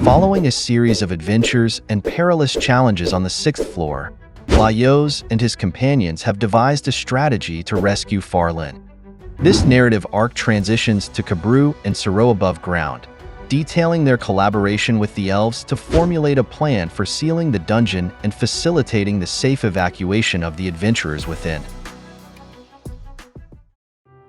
Following a series of adventures and perilous challenges on the 6th floor, Laios and his companions have devised a strategy to rescue Falin. This narrative arc transitions to Kabru and Siro above ground, detailing their collaboration with the elves to formulate a plan for sealing the dungeon and facilitating the safe evacuation of the adventurers within.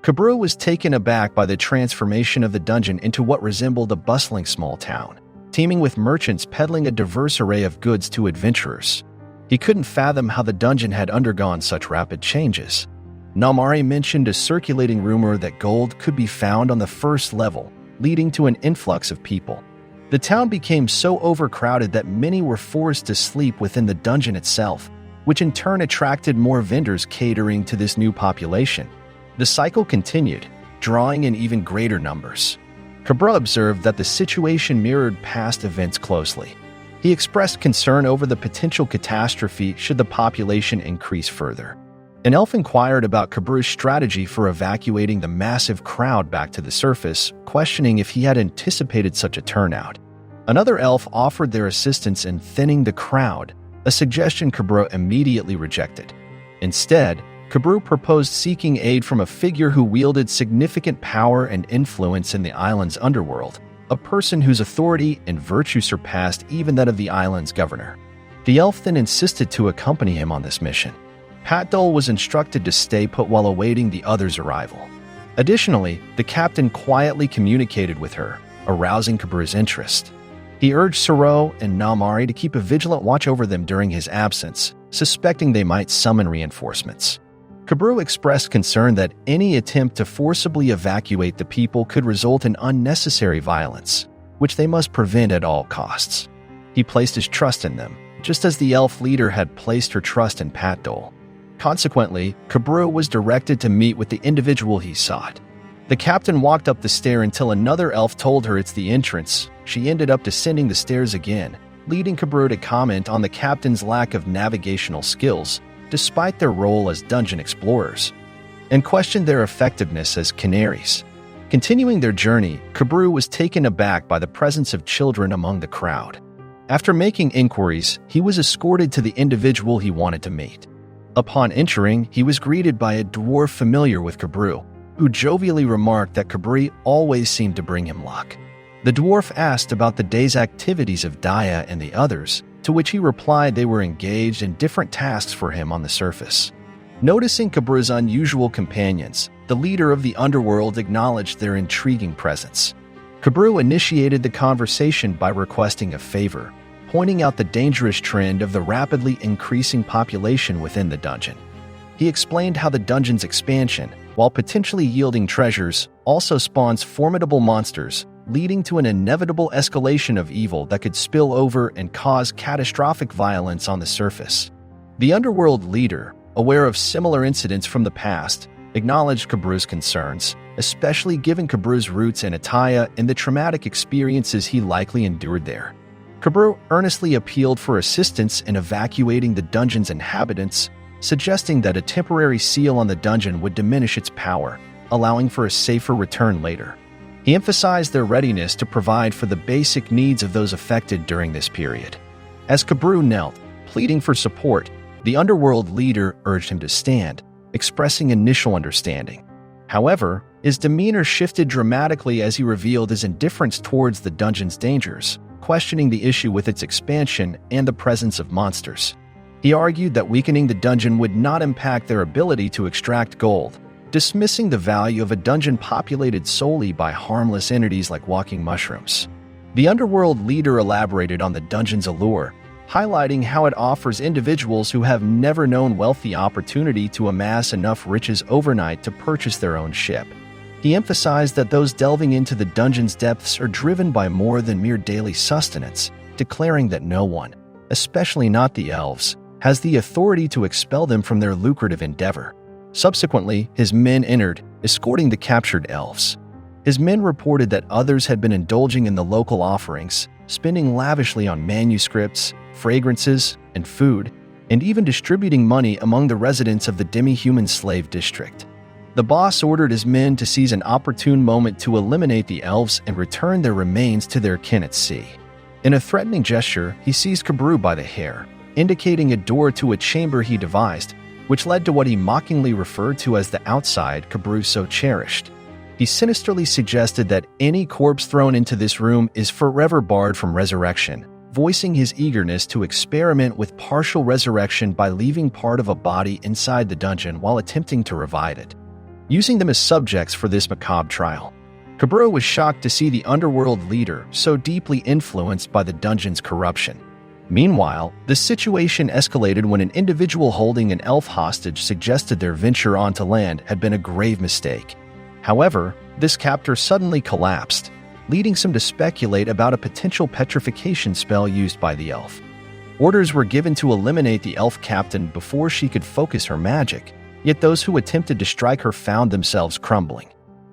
Kabru was taken aback by the transformation of the dungeon into what resembled a bustling small town, teeming with merchants peddling a diverse array of goods to adventurers. He couldn't fathom how the dungeon had undergone such rapid changes. Namari mentioned a circulating rumor that gold could be found on the first level, leading to an influx of people. The town became so overcrowded that many were forced to sleep within the dungeon itself, which in turn attracted more vendors catering to this new population. The cycle continued, drawing in even greater numbers. Kabru observed that the situation mirrored past events closely. He expressed concern over the potential catastrophe should the population increase further. An elf inquired about Kabru's strategy for evacuating the massive crowd back to the surface, questioning if he had anticipated such a turnout. Another elf offered their assistance in thinning the crowd, a suggestion Kabru immediately rejected. Instead, Kabru proposed seeking aid from a figure who wielded significant power and influence in the island's underworld, a person whose authority and virtue surpassed even that of the island's governor. The elf then insisted to accompany him on this mission. Patdol was instructed to stay put while awaiting the other's arrival. Additionally, the captain quietly communicated with her, arousing Kabru's interest. He urged Siro and Namari to keep a vigilant watch over them during his absence, suspecting they might summon reinforcements. Kabru expressed concern that any attempt to forcibly evacuate the people could result in unnecessary violence, which they must prevent at all costs. He placed his trust in them, just as the elf leader had placed her trust in Patdol. Consequently, Kabru was directed to meet with the individual he sought. The captain walked up the stair until another elf told her it's the entrance. She ended up descending the stairs again, leading Kabru to comment on the captain's lack of navigational skills, despite their role as dungeon explorers, and questioned their effectiveness as canaries. Continuing their journey, Kabru was taken aback by the presence of children among the crowd. After making inquiries, he was escorted to the individual he wanted to meet. Upon entering, he was greeted by a dwarf familiar with Kabru, who jovially remarked that Kabru always seemed to bring him luck. The dwarf asked about the day's activities of Daya and the others, to which he replied they were engaged in different tasks for him on the surface. Noticing Kabru's unusual companions, the leader of the underworld acknowledged their intriguing presence. Kabru initiated the conversation by requesting a favor, pointing out the dangerous trend of the rapidly increasing population within the dungeon. He explained how the dungeon's expansion, while potentially yielding treasures, also spawns formidable monsters, leading to an inevitable escalation of evil that could spill over and cause catastrophic violence on the surface. The underworld leader, aware of similar incidents from the past, acknowledged Kabru's concerns, especially given Kabru's roots in Ataya and the traumatic experiences he likely endured there. Kabru earnestly appealed for assistance in evacuating the dungeon's inhabitants, suggesting that a temporary seal on the dungeon would diminish its power, allowing for a safer return later. He emphasized their readiness to provide for the basic needs of those affected during this period. As Kabru knelt, pleading for support, the underworld leader urged him to stand, expressing initial understanding. However, his demeanor shifted dramatically as he revealed his indifference towards the dungeon's dangers, questioning the issue with its expansion and the presence of monsters. He argued that weakening the dungeon would not impact their ability to extract gold, dismissing the value of a dungeon populated solely by harmless entities like walking mushrooms. The underworld leader elaborated on the dungeon's allure, highlighting how it offers individuals who have never known wealth the opportunity to amass enough riches overnight to purchase their own ship. He emphasized that those delving into the dungeon's depths are driven by more than mere daily sustenance, declaring that no one, especially not the elves, has the authority to expel them from their lucrative endeavor. Subsequently, his men entered, escorting the captured elves. His men reported that others had been indulging in the local offerings, spending lavishly on manuscripts, fragrances, and food, and even distributing money among the residents of the demi-human slave district. The boss ordered his men to seize an opportune moment to eliminate the elves and return their remains to their kin at sea. In a threatening gesture, he seized Kabru by the hair, indicating a door to a chamber he devised, which led to what he mockingly referred to as the outside Kabru so cherished. He sinisterly suggested that any corpse thrown into this room is forever barred from resurrection, voicing his eagerness to experiment with partial resurrection by leaving part of a body inside the dungeon while attempting to revive it, using them as subjects for this macabre trial. Kabru was shocked to see the underworld leader so deeply influenced by the dungeon's corruption. Meanwhile, the situation escalated when an individual holding an elf hostage suggested their venture onto land had been a grave mistake. However, this captor suddenly collapsed, leading some to speculate about a potential petrification spell used by the elf. Orders were given to eliminate the elf captain before she could focus her magic, yet those who attempted to strike her found themselves crumbling.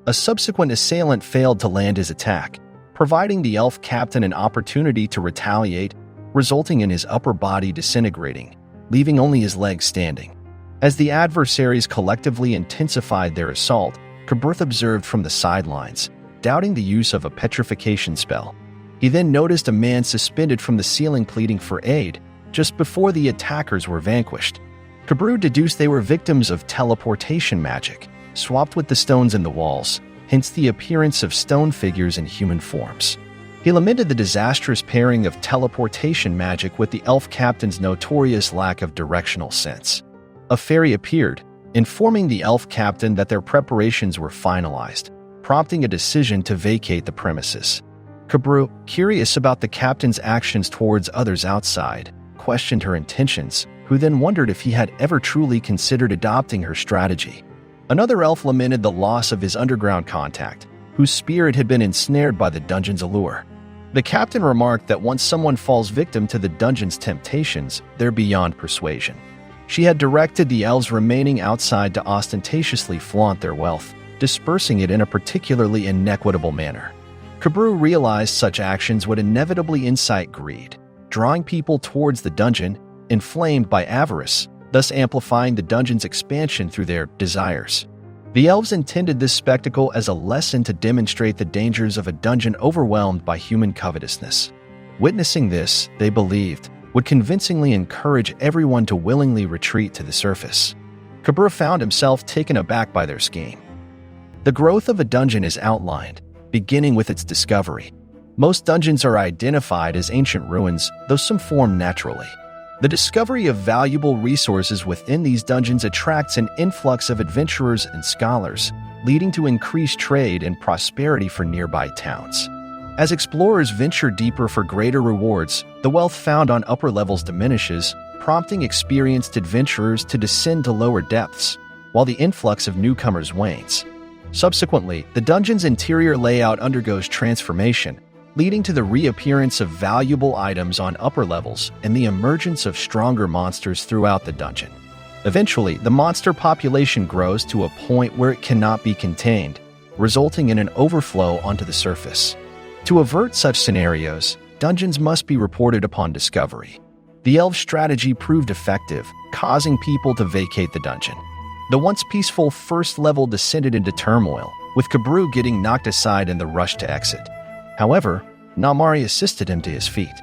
A subsequent assailant failed to land his attack, providing the elf captain an opportunity to retaliate, resulting in his upper body disintegrating, leaving only his legs standing. As the adversaries collectively intensified their assault, Kabruth observed from the sidelines, doubting the use of a petrification spell. He then noticed a man suspended from the ceiling pleading for aid, just before the attackers were vanquished. Kabruth deduced they were victims of teleportation magic, swapped with the stones in the walls, hence the appearance of stone figures in human forms. He lamented the disastrous pairing of teleportation magic with the elf captain's notorious lack of directional sense. A fairy appeared, informing the elf captain that their preparations were finalized, prompting a decision to vacate the premises. Kabruth, curious about the captain's actions towards others outside, questioned her intentions, who then wondered if he had ever truly considered adopting her strategy. Another elf lamented the loss of his underground contact, whose spirit had been ensnared by the dungeon's allure. The captain remarked that once someone falls victim to the dungeon's temptations, they're beyond persuasion. She had directed the elves remaining outside to ostentatiously flaunt their wealth, dispersing it in a particularly inequitable manner. Kabruth realized such actions would inevitably incite greed, drawing people towards the dungeon, inflamed by avarice, thus amplifying the dungeon's expansion through their desires. The elves intended this spectacle as a lesson to demonstrate the dangers of a dungeon overwhelmed by human covetousness. Witnessing this, they believed, would convincingly encourage everyone to willingly retreat to the surface. Kabruth found himself taken aback by their scheme. The growth of a dungeon is outlined, beginning with its discovery. Most dungeons are identified as ancient ruins, though some form naturally. The discovery of valuable resources within these dungeons attracts an influx of adventurers and scholars, leading to increased trade and prosperity for nearby towns. As explorers venture deeper for greater rewards, the wealth found on upper levels diminishes, prompting experienced adventurers to descend to lower depths, while the influx of newcomers wanes. Subsequently, the dungeon's interior layout undergoes transformation, leading to the reappearance of valuable items on upper levels and the emergence of stronger monsters throughout the dungeon. Eventually, the monster population grows to a point where it cannot be contained, resulting in an overflow onto the surface. To avert such scenarios, dungeons must be reported upon discovery. The elf strategy proved effective, causing people to vacate the dungeon. The once peaceful first level descended into turmoil, with Kabruth getting knocked aside in the rush to exit. However, Namari assisted him to his feet.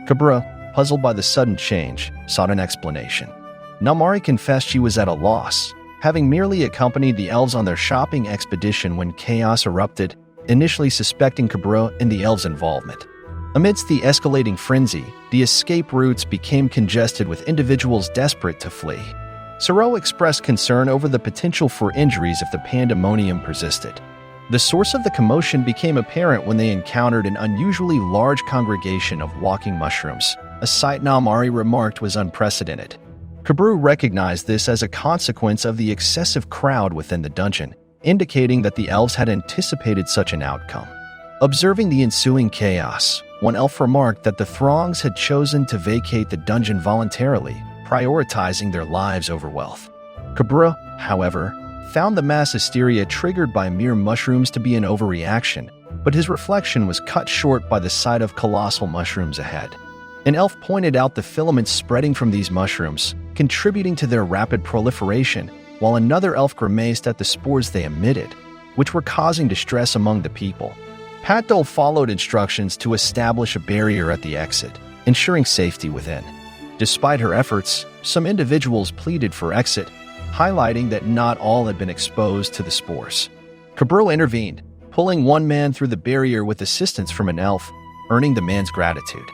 Kabruth, puzzled by the sudden change, sought an explanation. Namari confessed she was at a loss, having merely accompanied the elves on their shopping expedition when chaos erupted, initially suspecting Kabruth and the elves' involvement. Amidst the escalating frenzy, the escape routes became congested with individuals desperate to flee. Sorcerer expressed concern over the potential for injuries if the pandemonium persisted. The source of the commotion became apparent when they encountered an unusually large congregation of walking mushrooms, a sight Namari remarked was unprecedented. Kabruth recognized this as a consequence of the excessive crowd within the dungeon, indicating that the elves had anticipated such an outcome. Observing the ensuing chaos, one elf remarked that the throngs had chosen to vacate the dungeon voluntarily, prioritizing their lives over wealth. Kabruth, however, found the mass hysteria triggered by mere mushrooms to be an overreaction, but his reflection was cut short by the sight of colossal mushrooms ahead. An elf pointed out the filaments spreading from these mushrooms, contributing to their rapid proliferation, while another elf grimaced at the spores they emitted, which were causing distress among the people. Patdol followed instructions to establish a barrier at the exit, ensuring safety within. Despite her efforts, some individuals pleaded for exit, highlighting that not all had been exposed to the spores. Kabru intervened, pulling one man through the barrier with assistance from an elf, earning the man's gratitude.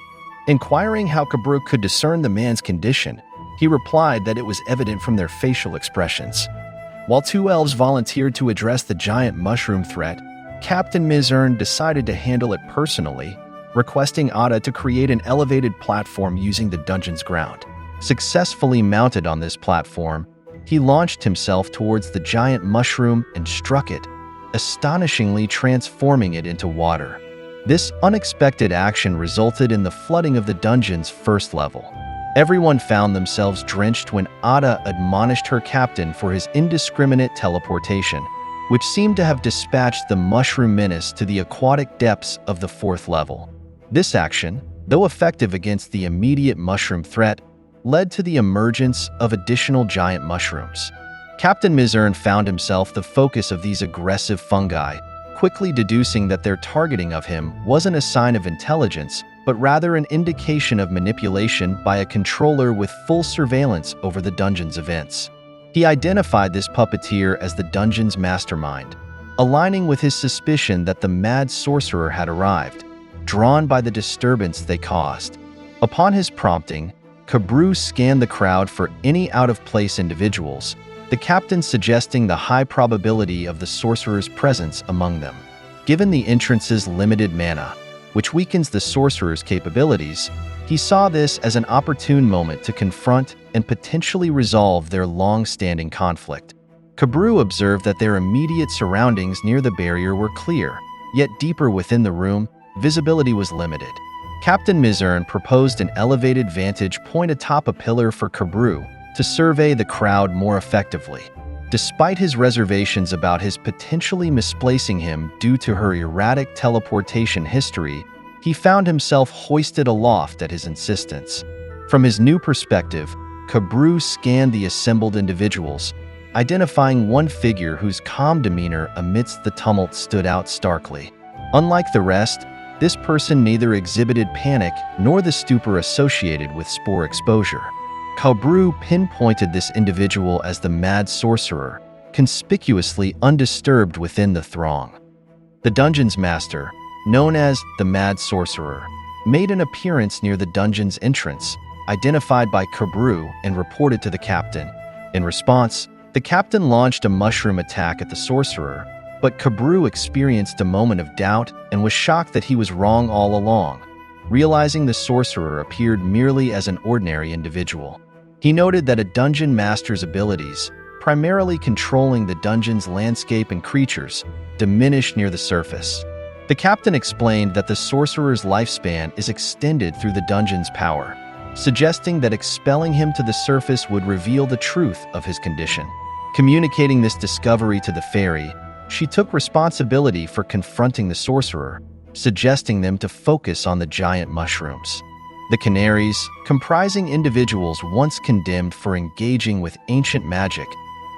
Inquiring how Kabru could discern the man's condition, he replied that it was evident from their facial expressions. While two elves volunteered to address the giant mushroom threat, Captain Mizern decided to handle it personally, requesting Ada to create an elevated platform using the dungeon's ground. Successfully mounted on this platform, he launched himself towards the giant mushroom and struck it, astonishingly transforming it into water. This unexpected action resulted in the flooding of the dungeon's first level. Everyone found themselves drenched when Ada admonished her captain for his indiscriminate teleportation, which seemed to have dispatched the mushroom menace to the aquatic depths of the fourth level. This action, though effective against the immediate mushroom threat, led to the emergence of additional giant mushrooms. Captain Mizern found himself the focus of these aggressive fungi, quickly deducing that their targeting of him wasn't a sign of intelligence, but rather an indication of manipulation by a controller with full surveillance over the dungeon's events. He identified this puppeteer as the dungeon's mastermind, aligning with his suspicion that the mad sorcerer had arrived, drawn by the disturbance they caused. Upon his prompting, Kabru scanned the crowd for any out-of-place individuals, the captain suggesting the high probability of the sorcerer's presence among them. Given the entrance's limited mana, which weakens the sorcerer's capabilities, he saw this as an opportune moment to confront and potentially resolve their long-standing conflict. Kabru observed that their immediate surroundings near the barrier were clear, yet deeper within the room, visibility was limited. Captain Mizern proposed an elevated vantage point atop a pillar for Kabru to survey the crowd more effectively. Despite his reservations about his potentially misplacing him due to her erratic teleportation history, he found himself hoisted aloft at his insistence. From his new perspective, Kabru scanned the assembled individuals, identifying one figure whose calm demeanor amidst the tumult stood out starkly. Unlike the rest, this person neither exhibited panic nor the stupor associated with spore exposure. Kabru pinpointed this individual as the mad sorcerer, conspicuously undisturbed within the throng. The dungeon's master, known as the Mad Sorcerer, made an appearance near the dungeon's entrance, identified by Kabru and reported to the captain. In response, the captain launched a mushroom attack at the sorcerer, but Kabru experienced a moment of doubt and was shocked that he was wrong all along, realizing the sorcerer appeared merely as an ordinary individual. He noted that a dungeon master's abilities, primarily controlling the dungeon's landscape and creatures, diminished near the surface. The captain explained that the sorcerer's lifespan is extended through the dungeon's power, suggesting that expelling him to the surface would reveal the truth of his condition. Communicating this discovery to the fairy, she took responsibility for confronting the sorcerer, suggesting them to focus on the giant mushrooms. The Canaries, comprising individuals once condemned for engaging with ancient magic,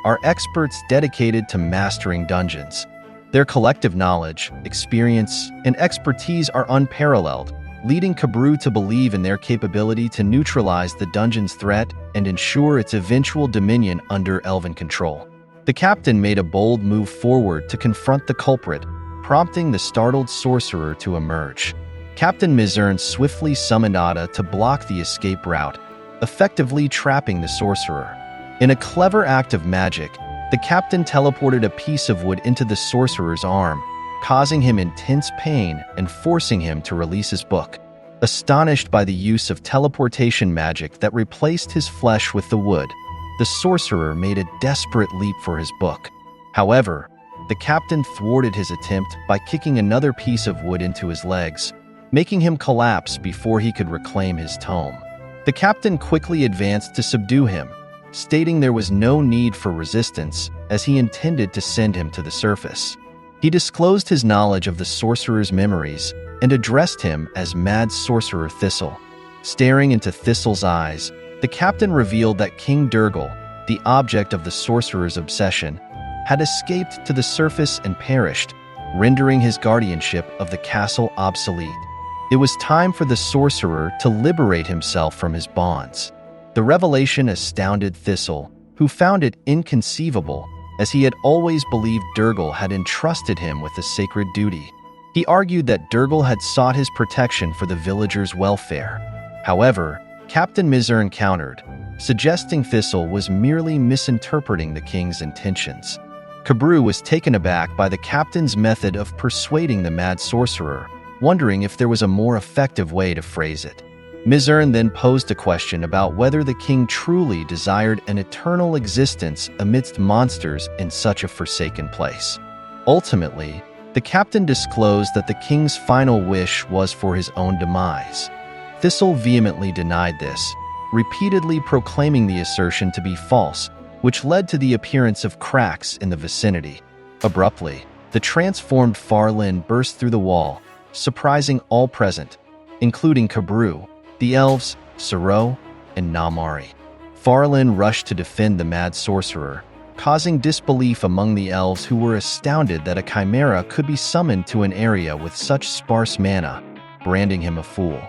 are experts dedicated to mastering dungeons. Their collective knowledge, experience, and expertise are unparalleled, leading Kabru to believe in their capability to neutralize the dungeon's threat and ensure its eventual dominion under Elven control. The captain made a bold move forward to confront the culprit, prompting the startled sorcerer to emerge. Captain Mizern swiftly summoned Ada to block the escape route, effectively trapping the sorcerer. In a clever act of magic, the captain teleported a piece of wood into the sorcerer's arm, causing him intense pain and forcing him to release his book. Astonished by the use of teleportation magic that replaced his flesh with the wood, the sorcerer made a desperate leap for his book. However, the captain thwarted his attempt by kicking another piece of wood into his legs, making him collapse before he could reclaim his tome. The captain quickly advanced to subdue him, stating there was no need for resistance as he intended to send him to the surface. He disclosed his knowledge of the sorcerer's memories and addressed him as Mad Sorcerer Thistle. Staring into Thistle's eyes, the captain revealed that King Durgal, the object of the sorcerer's obsession, had escaped to the surface and perished, rendering his guardianship of the castle obsolete. It was time for the sorcerer to liberate himself from his bonds. The revelation astounded Thistle, who found it inconceivable, as he had always believed Durgal had entrusted him with a sacred duty. He argued that Durgal had sought his protection for the villagers' welfare. However, Captain Mizurn countered, suggesting Thistle was merely misinterpreting the king's intentions. Kabru was taken aback by the captain's method of persuading the mad sorcerer, wondering if there was a more effective way to phrase it. Mizurn then posed a question about whether the king truly desired an eternal existence amidst monsters in such a forsaken place. Ultimately, the captain disclosed that the king's final wish was for his own demise. Thistle vehemently denied this, repeatedly proclaiming the assertion to be false, which led to the appearance of cracks in the vicinity. Abruptly, the transformed Falin burst through the wall, surprising all present, including Kabru, the elves, Siro, and Namari. Falin rushed to defend the mad sorcerer, causing disbelief among the elves who were astounded that a chimera could be summoned to an area with such sparse mana, branding him a fool.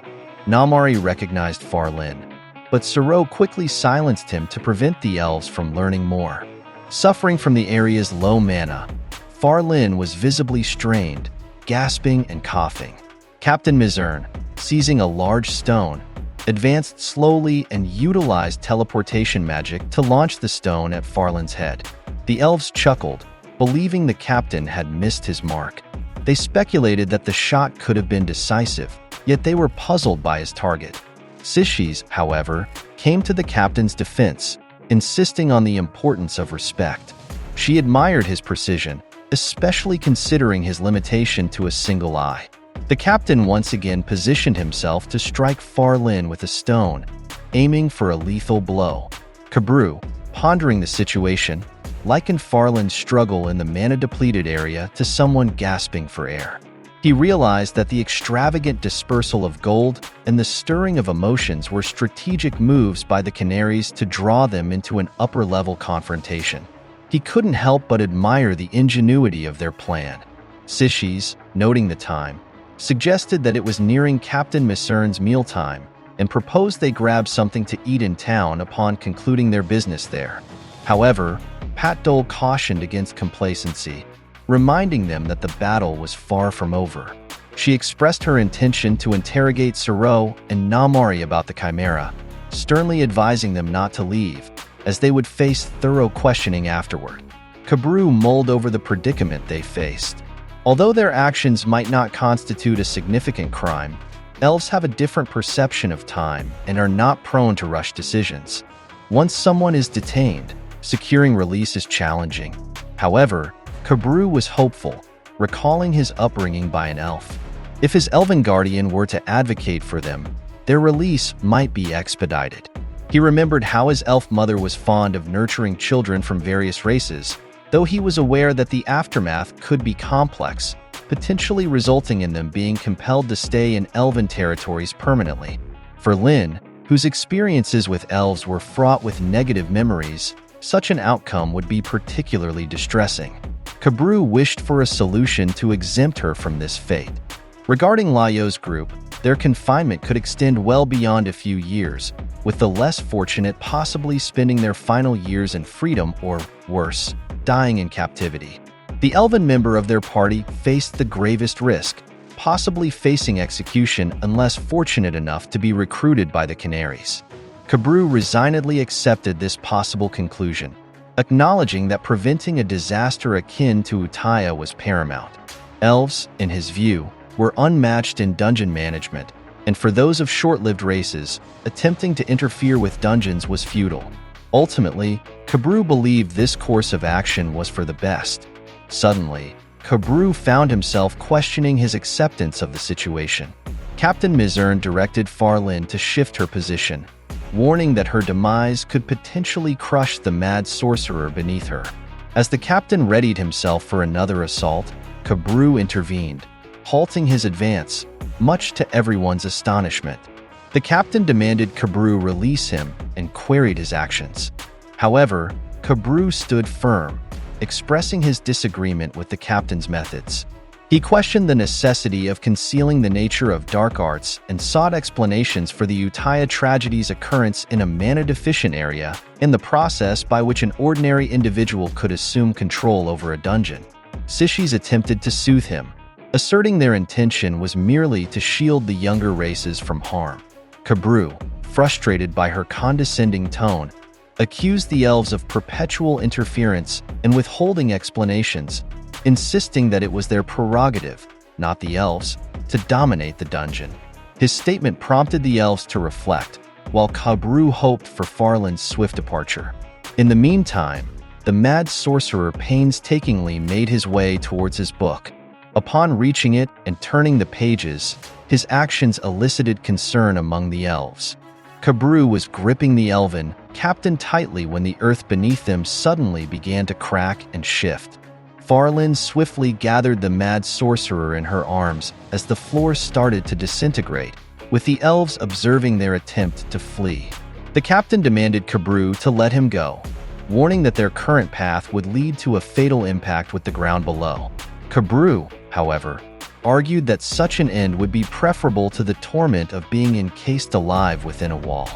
Namari recognized Falin, but Siro quickly silenced him to prevent the elves from learning more. Suffering from the area's low mana, Falin was visibly strained, gasping and coughing. Captain Mizurn, seizing a large stone, advanced slowly and utilized teleportation magic to launch the stone at Falin's head. The elves chuckled, believing the captain had missed his mark. They speculated that the shot could have been decisive, yet they were puzzled by his target. Sishis, however, came to the captain's defense, insisting on the importance of respect. She admired his precision, especially considering his limitation to a single eye. The captain once again positioned himself to strike Falin with a stone, aiming for a lethal blow. Kabru, pondering the situation, likened Falin's struggle in the mana-depleted area to someone gasping for air. He realized that the extravagant dispersal of gold and the stirring of emotions were strategic moves by the Canaries to draw them into an upper-level confrontation. He couldn't help but admire the ingenuity of their plan. Sishis, noting the time, suggested that it was nearing Captain Mizurn's mealtime and proposed they grab something to eat in town upon concluding their business there. However, Patdol cautioned against complacency, reminding them that the battle was far from over. She expressed her intention to interrogate Siro and Namari about the chimera, sternly advising them not to leave, as they would face thorough questioning afterward. Kabru mulled over the predicament they faced. Although their actions might not constitute a significant crime, elves have a different perception of time and are not prone to rush decisions. Once someone is detained, securing release is challenging. However, Kabru was hopeful, recalling his upbringing by an elf. If his elven guardian were to advocate for them, their release might be expedited. He remembered how his elf mother was fond of nurturing children from various races, though he was aware that the aftermath could be complex, potentially resulting in them being compelled to stay in elven territories permanently. For Lin, whose experiences with elves were fraught with negative memories, such an outcome would be particularly distressing. Kabru wished for a solution to exempt her from this fate. Regarding Layo's group, their confinement could extend well beyond a few years, with the less fortunate possibly spending their final years in freedom or, worse, dying in captivity. The elven member of their party faced the gravest risk, possibly facing execution unless fortunate enough to be recruited by the Canaries. Kabru resignedly accepted this possible conclusion, acknowledging that preventing a disaster akin to Utaya was paramount. Elves, in his view, were unmatched in dungeon management, and for those of short-lived races, attempting to interfere with dungeons was futile. Ultimately, Kabru believed this course of action was for the best. Suddenly, Kabru found himself questioning his acceptance of the situation. Captain Mizurn directed Falin to shift her position, warning that her demise could potentially crush the mad sorcerer beneath her. As the captain readied himself for another assault, Kabru intervened, halting his advance, much to everyone's astonishment. The captain demanded Kabru release him and queried his actions. However, Kabru stood firm, expressing his disagreement with the captain's methods. He questioned the necessity of concealing the nature of dark arts and sought explanations for the Uttaya tragedy's occurrence in a mana-deficient area, in the process by which an ordinary individual could assume control over a dungeon. Sishis attempted to soothe him, asserting their intention was merely to shield the younger races from harm. Kabru, frustrated by her condescending tone, accused the elves of perpetual interference and withholding explanations, insisting that it was their prerogative, not the elves, to dominate the dungeon. His statement prompted the elves to reflect, while Kabru hoped for Falin's swift departure. In the meantime, the mad sorcerer painstakingly made his way towards his book. Upon reaching it and turning the pages, his actions elicited concern among the elves. Kabru was gripping the Elven captain tightly when the earth beneath them suddenly began to crack and shift. Falin swiftly gathered the mad sorcerer in her arms as the floor started to disintegrate, with the elves observing their attempt to flee. The captain demanded Kabru to let him go, warning that their current path would lead to a fatal impact with the ground below. Kabru, however, argued that such an end would be preferable to the torment of being encased alive within a wall.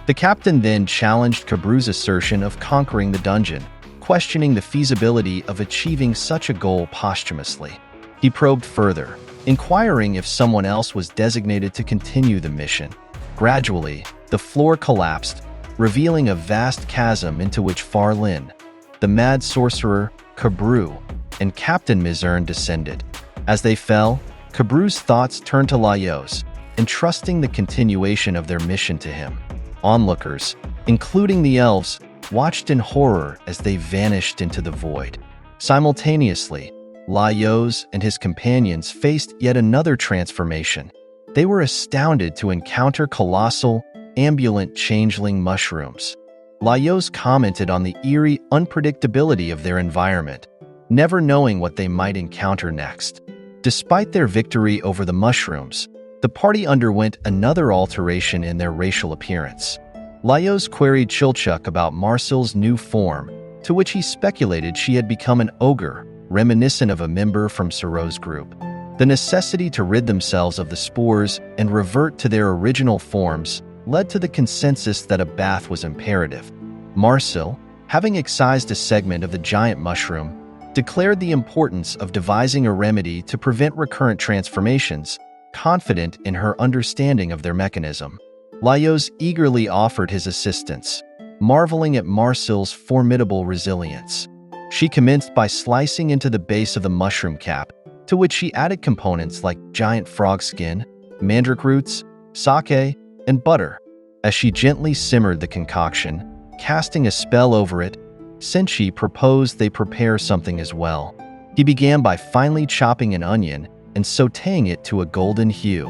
The captain then challenged Kabru's assertion of conquering the dungeon, questioning the feasibility of achieving such a goal posthumously. He probed further, inquiring if someone else was designated to continue the mission. Gradually, the floor collapsed, revealing a vast chasm into which Falin, the mad sorcerer, Kabru, and Captain Mizern descended. As they fell, Kabru's thoughts turned to Laios, entrusting the continuation of their mission to him. Onlookers, including the elves, watched in horror as they vanished into the void. Simultaneously, Laios and his companions faced yet another transformation. They were astounded to encounter colossal, ambulant changeling mushrooms. Laios commented on the eerie unpredictability of their environment, never knowing what they might encounter next. Despite their victory over the mushrooms, the party underwent another alteration in their racial appearance. Laios queried Chilchuk about Marcel's new form, to which he speculated she had become an ogre, reminiscent of a member from Soreau's group. The necessity to rid themselves of the spores and revert to their original forms led to the consensus that a bath was imperative. Marcel, having excised a segment of the giant mushroom, declared the importance of devising a remedy to prevent recurrent transformations, confident in her understanding of their mechanism. Laios eagerly offered his assistance, marveling at Marcel's formidable resilience. She commenced by slicing into the base of the mushroom cap, to which she added components like giant frog skin, mandrake roots, sake, and butter. As she gently simmered the concoction, casting a spell over it, Senshi proposed they prepare something as well. He began by finely chopping an onion and sautéing it to a golden hue.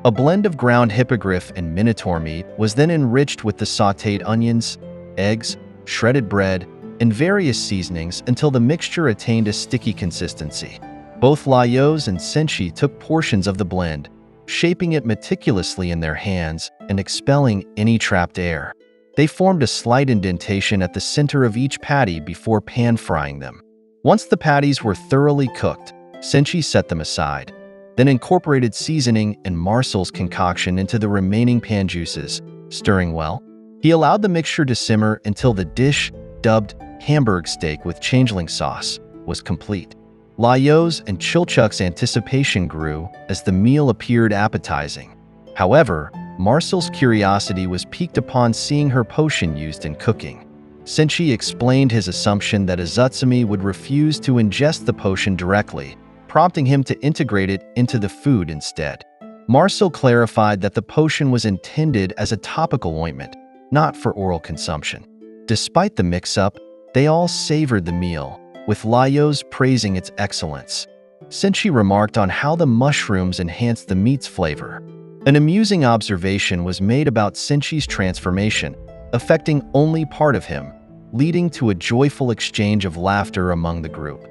A blend of ground hippogriff and minotaur meat was then enriched with the sautéed onions, eggs, shredded bread, and various seasonings until the mixture attained a sticky consistency. Both Laios and Senshi took portions of the blend, shaping it meticulously in their hands and expelling any trapped air. They formed a slight indentation at the center of each patty before pan-frying them. Once the patties were thoroughly cooked, Senshi set them aside, then incorporated seasoning and Marcel's concoction into the remaining pan juices, stirring well. He allowed the mixture to simmer until the dish, dubbed Hamburg steak with changeling sauce, was complete. Laios and Chilchuk's anticipation grew as the meal appeared appetizing. However, Marcel's curiosity was piqued upon seeing her potion used in cooking. Senshi explained his assumption that Azutsumi would refuse to ingest the potion directly, prompting him to integrate it into the food instead. Marcel clarified that the potion was intended as a topical ointment, not for oral consumption. Despite the mix-up, they all savored the meal, with Laios praising its excellence. Senshi remarked on how the mushrooms enhanced the meat's flavor. An amusing observation was made about Senshi's transformation, affecting only part of him, leading to a joyful exchange of laughter among the group.